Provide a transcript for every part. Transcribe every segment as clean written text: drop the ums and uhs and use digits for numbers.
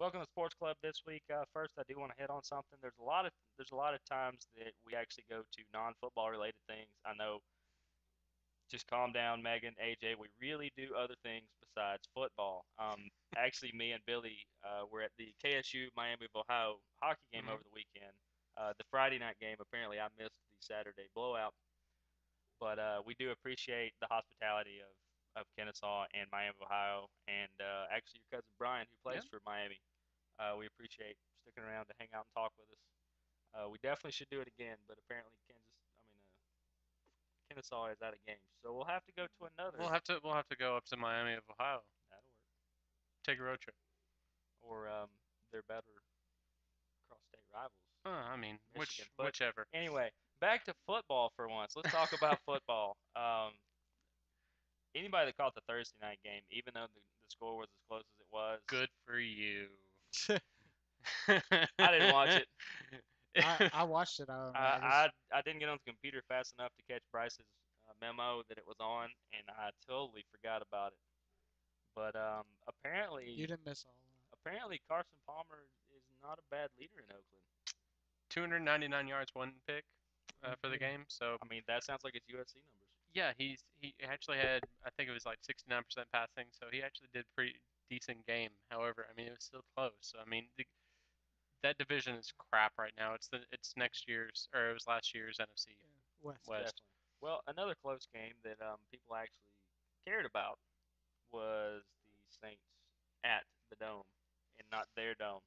Welcome to Sports Club this week. First, I do want to hit on something. There's a lot of times that we actually go to non-football related things. I know. Just calm down, Megan, AJ. We really do other things besides football. Actually, me and Billy were at the KSU Miami of Ohio hockey game Hmm. over the weekend. The Friday night game. Apparently, I missed the Saturday blowout, but we do appreciate the hospitality of Kennesaw and Miami of Ohio, and actually your cousin Brian, who Yeah. plays for Miami. We appreciate sticking around to hang out and talk with us. We definitely should do it again, but apparently Kennesaw is out of games, so we'll have to go to We'll another. have to we'll have to go up to Miami of Ohio. That'll work. Take a road trip. Or they're better cross-state rivals, I mean, Michigan. But whichever. anyway, back to football for once. Let's talk about football. Anybody that caught the Thursday night game, even though the score was as close as it was, Good for you. I didn't watch it. I watched it. I just I didn't get on the computer fast enough to catch Bryce's memo that it was on, and I totally forgot about it. But you didn't miss all that. apparently Carson Palmer is not a bad leader in Oakland. 299 yards, one pick for the Yeah. game. So I mean, that sounds like it's USC numbers. yeah, he actually had, I think it was like 69% passing. So he actually did pretty decent game. However, I mean, it was still close. So I mean, that division is crap right now. It's next year's, or it was last year's NFC Yeah. West. West. Definitely. Well, another close game that people actually cared about was the Saints at the Dome and not their dome.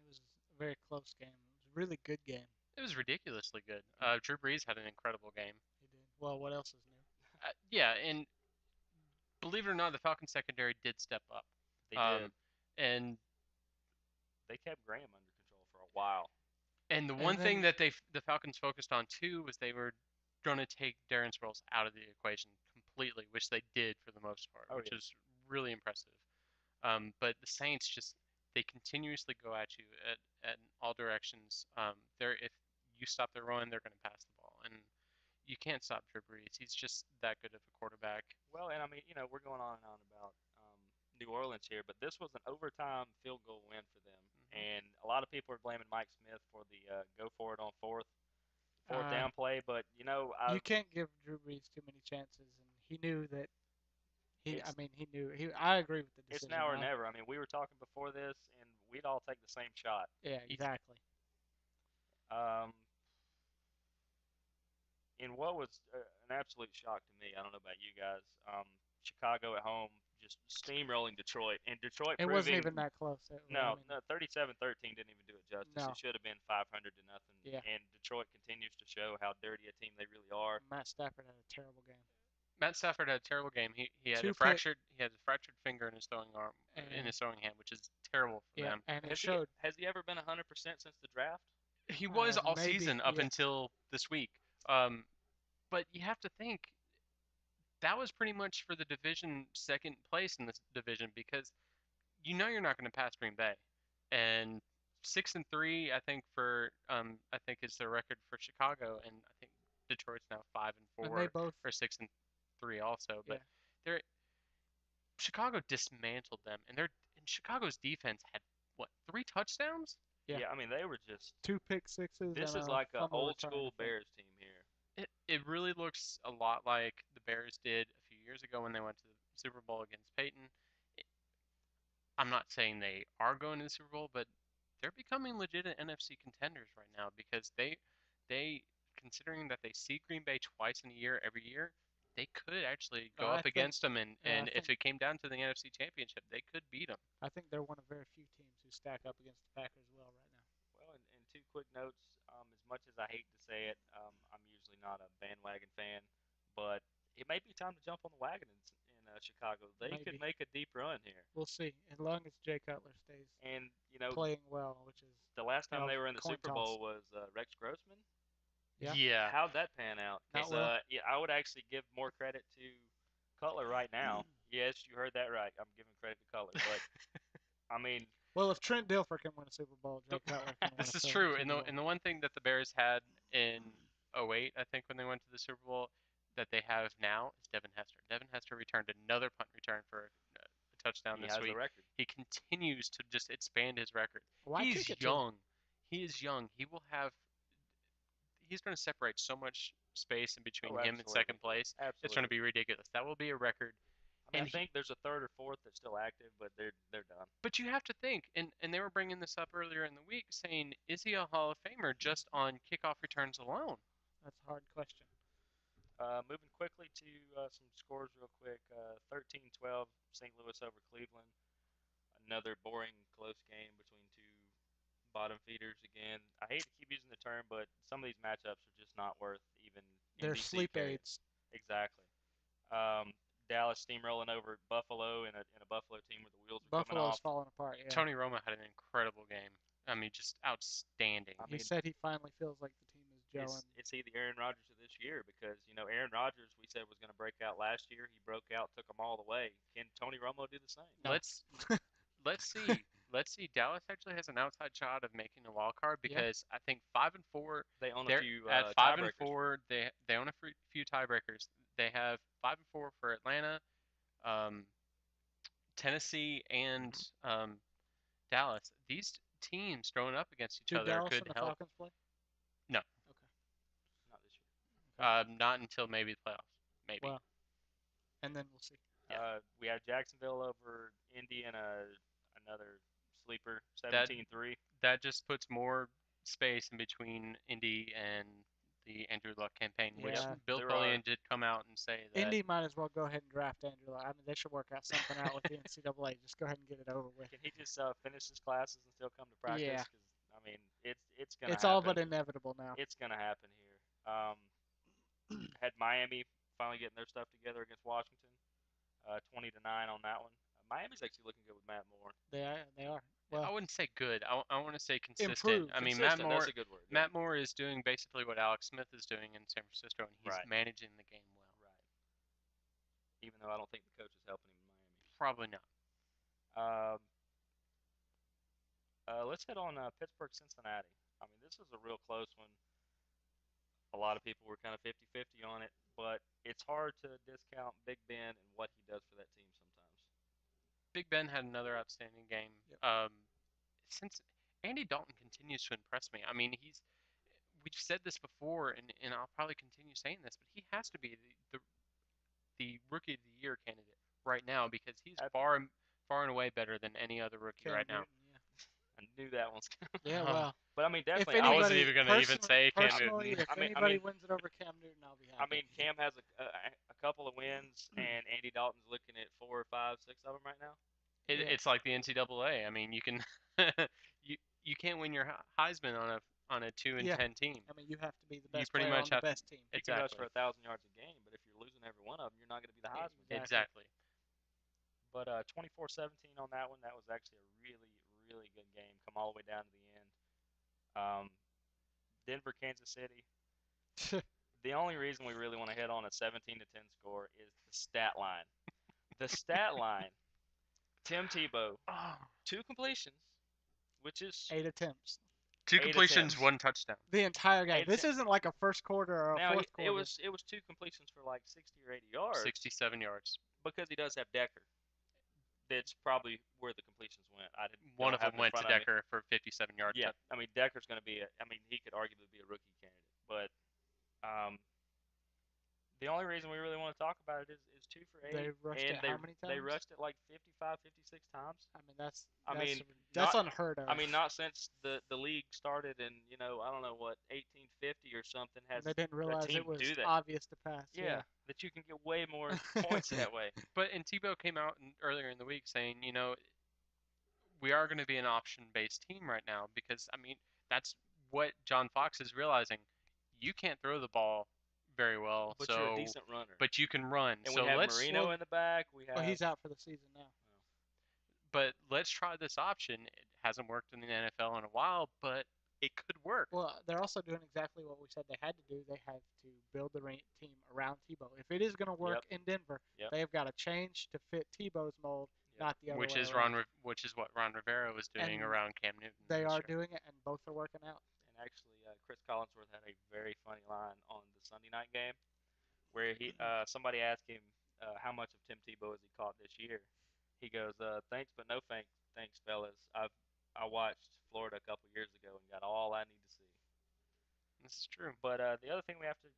It was a very close game. It was a really good game. It was ridiculously good. Drew Brees had an incredible game. He did. Well, what else is new? Yeah, and believe it or not, the Falcons secondary did step up. They did. Um, and They kept Graham under control for a while. and the one And thing then that the Falcons focused on too was they were going to take Darren Sproles out of the equation completely, which they did for the most part, Oh which yeah. is really impressive. But the Saints just they continuously go at you at all directions. They're if you stop their run, they're going to pass the ball, and you can't stop Drew Brees. He's just that good of a quarterback. Well, and I mean, we're going on and on about New Orleans here, but this was an overtime field goal win for them, Hmm. and a lot of people are blaming Mike Smith for the go for it on fourth uh, down play. But you can't give Drew Brees too many chances, and he knew that. He, I it's mean, he knew. I agree with the it's decision. now or never. I mean, we were talking before this, and we'd all take the same shot. Yeah, exactly. Um, in what was an absolute shock to me, I don't know about you guys. Chicago at home just steamrolling Detroit, and Detroit It wasn't proving even that close. I no, mean, no, 37-13 didn't even do it justice. It no. should have been 500 to nothing. Yeah. And Detroit continues to show how dirty a team they really are. Matt Stafford had a terrible game. Matt Stafford had a terrible game. He had Two pick. a fractured finger in his throwing arm in And his throwing hand, which is terrible for yeah, them. and it Has he showed. has he ever been 100% since the draft? He was all Maybe. season up Yeah. until this week. Um, but you have to think that was pretty much for the division second place in this division because you know you're not going to pass Green Bay, and 6-3 I think for I think is the record for Chicago, and I think Detroit's now five and And they four both. or 6-3 also. Yeah. But they're Chicago dismantled them, and Chicago's defense had what 3 touchdowns? Yeah. Yeah, I mean they were just. Two pick sixes This and is a like a fumble old return, I school think. Bears team here. It really looks a lot like the Bears did a few years ago when they went to the Super Bowl against Peyton. It, I'm not saying they are going to the Super Bowl, but they're becoming legitimate NFC contenders right now because they considering that they see Green Bay twice in a year every year, they could actually go I up think. against them, I and if think. it came down to the NFC Championship, they could beat them. I think they're one of very few teams who stack up against the Packers well right now. Well, and two quick notes. As much as I hate to say it, I'm usually not a bandwagon fan, but it may be time to jump on the wagon in Chicago. They could Maybe. make a deep run here. We'll see. As long as Jay Cutler stays And playing well, which is the last time they were in the coin Super toss. Bowl was Rex Grossman. Yeah. Yeah, How'd that pan out? Not Because well. yeah, I would actually give more credit to Cutler right now. Yes, you heard that right. I'm giving credit to Cutler, but I mean, Well, if Trent Dilfer can win a Super Bowl, the, Jay Cutler can win a this is Super true. And Bowl. the one thing that the Bears had in '08, I think, when they went to the Super Bowl, that they have now is Devin Hester. Devin Hester returned another punt return for a touchdown He this has the week. record. He continues to just expand his record. Why He's kick it to him? young. He is young. He will have. He's going to separate so much space in between Oh, him and absolutely. second place. It's going to Absolutely. be ridiculous. That will be a record. I mean, And I think there's a third or fourth that's still active, but they're done. but you have to think, and they were bringing this up earlier in the week, saying, is he a Hall of Famer just on kickoff returns alone? That's a hard question. Moving quickly to some scores real quick. 13-12, St. Louis over Cleveland. Another boring, close game between two bottom feeders again. I hate to keep using the term, but some of these matchups are just not worth even They're NBC sleep carrying. aids. Exactly. Dallas steamrolling over Buffalo in a Buffalo team where the wheels are coming Buffalo's off. falling apart. Yeah. Tony Romo had an incredible game. I mean, just outstanding. I He mean, said he finally feels like the team is gelling. Is he the Aaron Rodgers of this year? Because Aaron Rodgers we said was going to break out last year. He broke out, took them all the way. Can Tony Romo do the same? No. Let's see. Let's see. Dallas actually has an outside shot of making a wild card because I think 5-4. They own a They're few at tiebreakers. 5-4. They own a few tiebreakers. They have 5-4 for Atlanta, um, Tennessee, and Dallas. These teams throwing up against each Do other Dallas could and the help. Falcons play? No. Okay. Not this year. Not until maybe the playoffs. Maybe. Well, and then we'll see. Yeah. We have Jacksonville over Indy and another sleeper, 17-3. That just puts more space in between Indy and the Andrew Luck campaign, which Yeah. Bill There Polian are- did come out and say that Indy might as well go ahead and draft Andrew Luck. I mean, they should work out something out with the NCAA. Just go ahead and get it over with. Can he just finish his classes and still come to practice? Yeah. 'Cause, I mean, it's gonna It's happen. all but inevitable now. It's gonna happen here. Had Miami finally getting their stuff together against Washington, 20-9 on that one. Miami's actually looking good with Matt Moore. They are. I Well, wouldn't say good. I want to say consistent. Improved. I mean, Consistent, that's a good word. Yeah. Matt Moore is doing basically what Alex Smith is doing in San Francisco, and he's Right. managing the game well. Right. Even though I don't think the coach is helping him in Miami. Probably not. Let's hit on Pittsburgh, Cincinnati. I mean, this is a real close one. A lot of people were kind of 50-50 on it, but it's hard to discount Big Ben and what he does for that team sometimes. Big Ben had another outstanding game. Yep. Since Andy Dalton continues to impress me. I mean, we've said this before, and I'll probably continue saying this, but he has to be the rookie of the year candidate right now because he's far and away better than any other rookie Cam right now. Newton, I knew that one's coming. Yeah. Well, But I mean, if definitely. anybody, I wasn't even going to even say Cam personally, Newton. if I mean- anybody wins it over Cam Newton, I'll be happy. I mean, Cam has a couple of wins, and Andy Dalton's looking at 4, 5, 6 of them right now. Yeah. It's like the NCAA. I mean, you can you can't win your Heisman on a 2-10 team. I mean, you have to be the best pretty player much on have the best team. You can rush Exactly. for 1,000 yards a game, but if you're losing every one of them, you're not going to be the Heisman. Exactly. But 24-17 on that one. That was actually a really, really good game. Come all the way down to the end. Denver, Kansas City. The only reason we really want to hit on a 17-10 score is the stat line. The stat line. Tim Tebow, 2 completions, which is 8 attempts. 2 completions, attempts. 1 touchdown. The entire game. 8 This isn't like a first quarter or a now fourth quarter. it was 2 completions for like 60 or 80 yards 67 yards. because he does have Decker. That's probably where the completions went. One of them went to Decker for 57 yards. Yeah, I mean Decker's going to be. He could arguably be a rookie candidate, but the only reason we really want to talk about it is 2 for 8. They rushed and it how many times? They rushed it like 55, 56 times. I mean, that's not- unheard of. I mean, not since the league started in I don't know what 1850 or something. Has And they didn't realize team it was do that. obvious to pass. Yeah, that you can get way more points that way. And Tebow came out earlier in the week saying, we are going to be an option-based team right now because, I mean, that's what John Fox is realizing. You can't throw the ball very well, But you're a decent runner. but you can run. And so we have let's Marino in the back. We have. Well, he's out for the season now. But let's try this option. It hasn't worked in the NFL in a while, but it could work. Well, they're also doing exactly what we said they had to do. They had to build the team around Tebow. If it is going to work in Denver, they've got to change to fit Tebow's mold, not the other Which way is around. which is what Ron Rivera was doing And around Cam Newton. They this are year. doing it, and both are working out. And actually, Chris Collinsworth had a very funny line on the Sunday night game, where somebody asked him how much of Tim Tebow has he caught this year, He goes, "Thanks, but no thanks, thanks, fellas. I watched Florida a couple years ago and got all I need to see." This is true. But the other thing we have to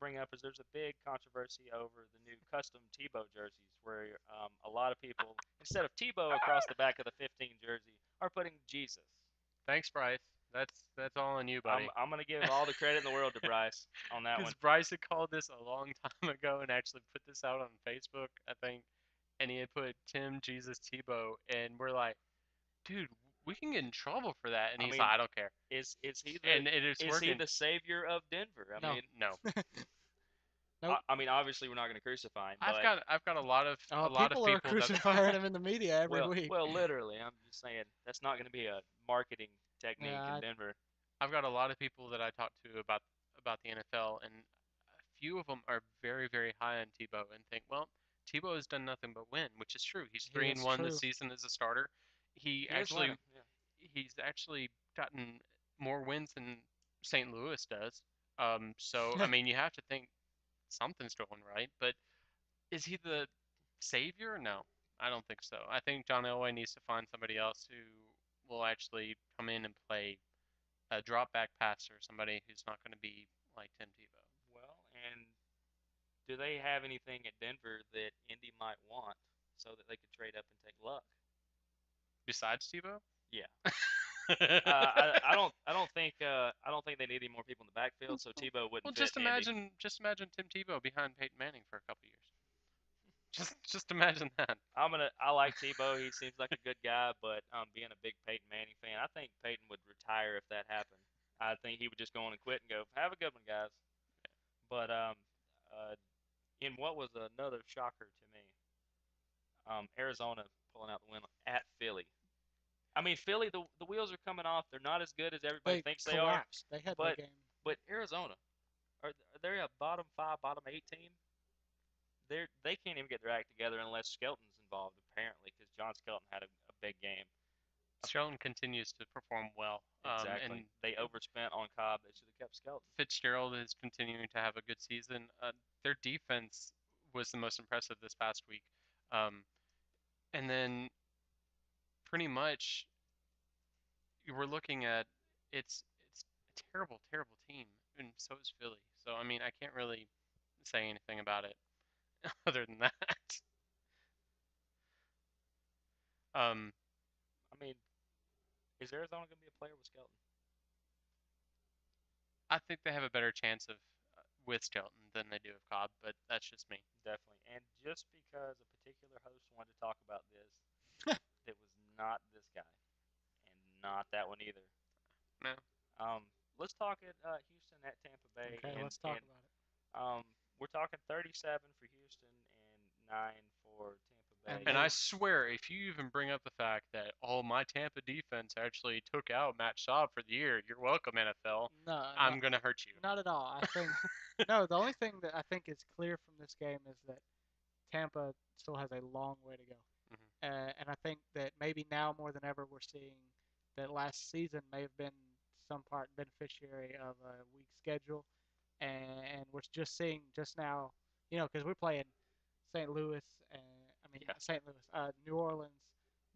bring up is there's a big controversy over the new custom Tebow jerseys, where a lot of people, instead of Tebow across the back of the 15 jersey, are putting Jesus. Thanks, Bryce. That's all on you, buddy. I'm gonna give all the credit in the world to Bryce on that Because one. Bryce had called this a long time ago and actually put this out on Facebook, I think, and he had put Tim Jesus Tebow, and we're like, dude, we can get in trouble for that, and I he's mean, like, I don't care, is he and it is is he working. the savior of Denver? I No. mean, No, Nope. I mean, obviously we're not gonna crucify him, but I've got a lot of People are people that crucifying him in the media every week. well, literally, I'm just saying that's not gonna be a marketing technique Yeah, in Denver. I've got a lot of people that I talk to about the NFL, and a few of them are very, very high on Tebow and think, well, Tebow has done nothing but win, which is true. He's three and That's one true. this season as a starter. He He is actually winning. Yeah. he's actually gotten more wins than St. Louis does. So I mean, you have to think something's going right, but is he the savior? No, I don't think so. I think John Elway needs to find somebody else who will actually come in and play a drop back passer, somebody who's not going to be like Tim Tebow. Well, and do they have anything at Denver that Indy might want so that they could trade up and take Luck? Besides Tebow? Yeah. well, I don't think they need any more people in the backfield, so Tebow wouldn't fit just in Indy. imagine Tim Tebow behind Peyton Manning for a couple years. Just imagine that. I like Tebow. He seems like a good guy, but being a big Peyton Manning fan, I think Peyton would retire if that happened. I think he would just go on and quit and go, "Have a good one, guys." But in what was another shocker to me, Arizona pulling out the win at Philly. I mean, Philly, the wheels are coming off. They're not as good as everybody They thinks they are. collapsed. They had no But game. but Arizona, are they a bottom five, bottom eight team? They can't even get their act together unless Skelton's involved, apparently, because John Skelton had a big game. Shelton continues to perform well. Exactly. And They overspent on Cobb. They should have kept Skelton. Fitzgerald is continuing to have a good season. Their defense was the most impressive this past week. Um, and then pretty much you were looking at it's a terrible, terrible team, and so is Philly. So I mean, I can't really say anything about it other than that. Um, I mean, is Arizona going to be a player with Skelton? I think they have a better chance of with Skelton than they do of Cobb, but that's just me. Definitely. And just because a particular host wanted to talk about this, it was not this guy, and not that one either. No. Let's talk at Houston at Tampa Bay. Okay, and, let's talk and about it. we're talking 37 for Houston and 9 for Tampa Bay. And I swear, if you even bring up the fact that my Tampa defense actually took out Matt Schaub for the year, you're welcome, NFL. No, I'm gonna hurt you. not at all. I think no. The only thing that I think is clear from this game is that Tampa still has a long way to go, and I think that maybe now more than ever we're seeing that last season may have been some part beneficiary of a weak schedule, and we're just seeing just now, because we're playing St. Louis and Yeah. St. Louis,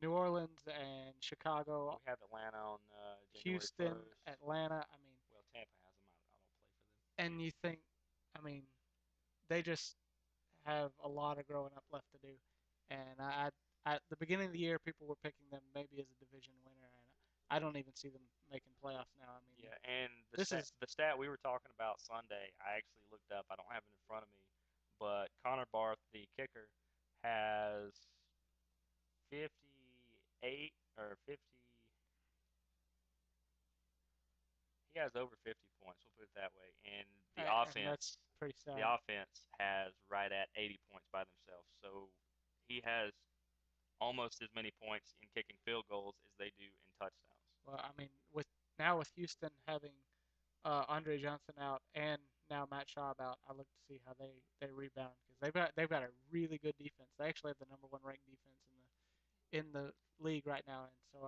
New Orleans and Chicago, We have Atlanta on January Houston, 1st. Atlanta. Well, Tampa has them. I don't play for them. And you think, they just have a lot of growing up left to do. And at the beginning of the year, people were picking them maybe as a division winner, and I don't even see them making playoffs now. Yeah, and this is the stat we were talking about Sunday, I actually looked up. I don't have it in front of me, but Connor Barth, the kicker, has 58 or 50. He has over 50 points. We'll put it that way. And the and that's offense, pretty sad. the offense has right at 80 points by themselves. So he has almost as many points in kicking field goals as they do in touchdowns. Well, with Houston having Andre Johnson out and now Matt Schaub out, I look to see how they rebound because they've got a really good defense. They actually have the number one ranked defense in the league right now, and so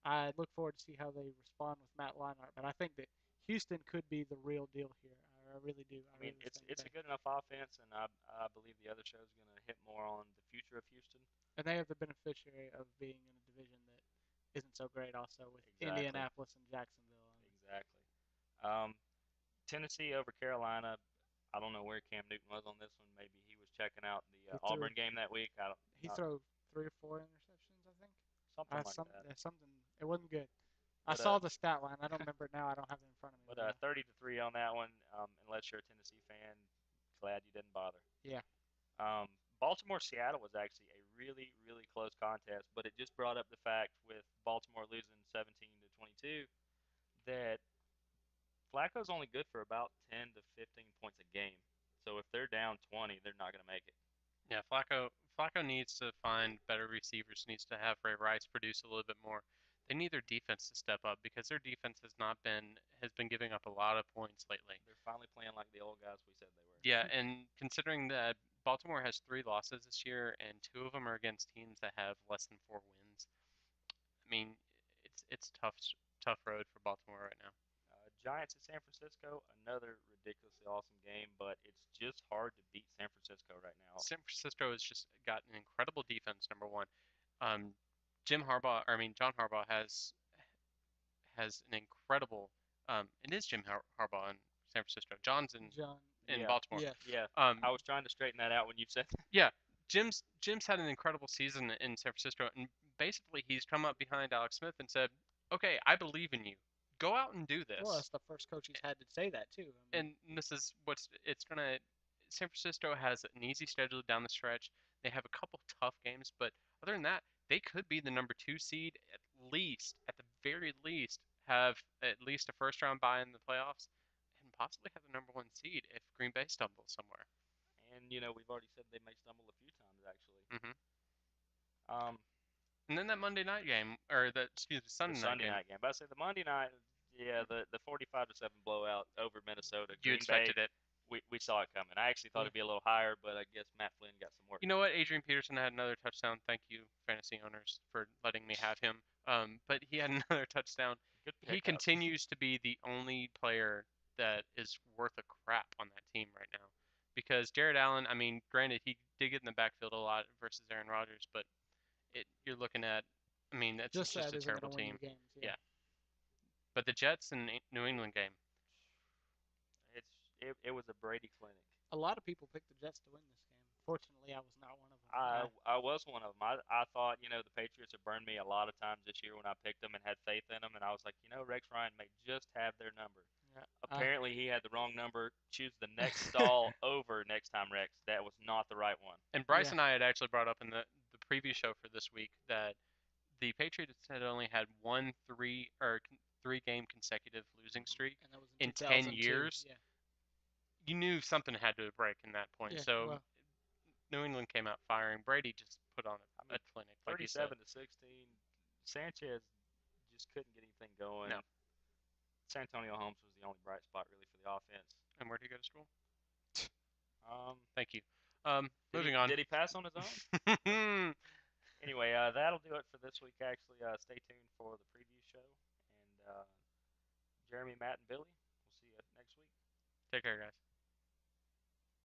I look forward to see how they respond with Matt Leinart. But I think that Houston could be the real deal here. I really do. I mean, it's a good enough offense, and I believe the other show is going to hit more on the future of Houston. And they have the beneficiary of being in a division that isn't so great, also with Exactly. Indianapolis and Jacksonville. Exactly. Um, Tennessee over Carolina. I don't know where Cam Newton was on this one. Maybe he was checking out the He threw Auburn game that week. I don't, he not threw 3 or 4 interceptions, I think. something like that. Something. It wasn't good. I But saw the stat line. I don't remember it now. I don't have it in front of me. but But 30-3 on that one. Unless you're a Tennessee fan, glad you didn't bother. yeah, Um, Baltimore Seattle was actually a really really close contest, but it just brought up the fact with Baltimore losing 17-22 that Flacco's only good for about 10 to 15 points a game. So if they're down 20, they're not going to make it. Yeah, Flacco needs to find better receivers. Needs to have Ray Rice produce a little bit more. They need their defense to step up because their defense has been giving up a lot of points lately. They're finally playing like the old guys we said they were. Yeah, and considering that Baltimore has 3 losses this year and 2 of them are against teams that have less than 4 wins, I mean, it's tough road for Baltimore right now. Giants at San Francisco, another ridiculously awesome game, but it's just hard to beat San Francisco right now. San Francisco has just got an incredible defense. Number one, um, John Harbaugh has an incredible. It is Jim Harbaugh in San Francisco. John's John. in Yeah, Baltimore. Yes. yeah. Um, I was trying to straighten that out when you said that. yeah, Jim's had an incredible season in San Francisco, and basically he's come up behind Alex Smith and said, "Okay, I believe in you. Go out and do Well, this." that's the first coach he's had to say that too. I mean, And this is what's it's gonna. San Francisco has an easy schedule down the stretch. They have a couple tough games, but other than that, they could be the number 2 seed at least. At the very least, have at least a first round bye in the playoffs, and possibly have the number 1 seed if Green Bay stumbles somewhere. And we've already said they may stumble a few times actually. hmm Um, And then that Monday night game, or the the Sunday night Sunday game, night game, but I say the Monday night, yeah, the 45-7 blowout over Minnesota, you Green Bay. expected it. We saw it coming. I actually thought Yeah. it'd be a little higher, but I guess Matt Flynn got some work. You know what? Adrian Peterson had another touchdown. Thank you, fantasy owners, for letting me have him. But he had another touchdown. Good He pickup. continues to be the only player that is worth a crap on that team right now. Because Jared Allen, I mean, granted, he did get in the backfield a lot versus Aaron Rodgers, but you're looking at, I mean, that's just just that a isn't terrible going to win team. you games. Yeah. Yeah. But the Jets and New England game, It was a Brady clinic. A lot of people picked the Jets to win this game. Fortunately, I was not one of them. I was one of them. I thought the Patriots had burned me a lot of times this year when I picked them and had faith in them, and I was like, Rex Ryan may just have their number. Yeah, Apparently, he had the wrong number. Choose the next stall over next time, Rex. That was not the right one. and Bryce Yeah. and I had actually brought up in the preview show for this week that the Patriots had only had 3 game consecutive losing streak and that was in 10 2002. years. Yeah. You knew something had to break in that point. Yeah. So Well, New England came out firing. Brady just put on I mean, a clinic, like you said. 37-16. Sanchez just couldn't get anything going. No. Santonio Holmes was the only bright spot really for the offense. And where did he go to school? Um, Thank you. did Moving he, on. Did he pass on his own? Anyway, that'll do it for this week. Actually, stay tuned for the preview show. And Jeremy, Matt, and Billy, we'll see you next week. Take care, guys.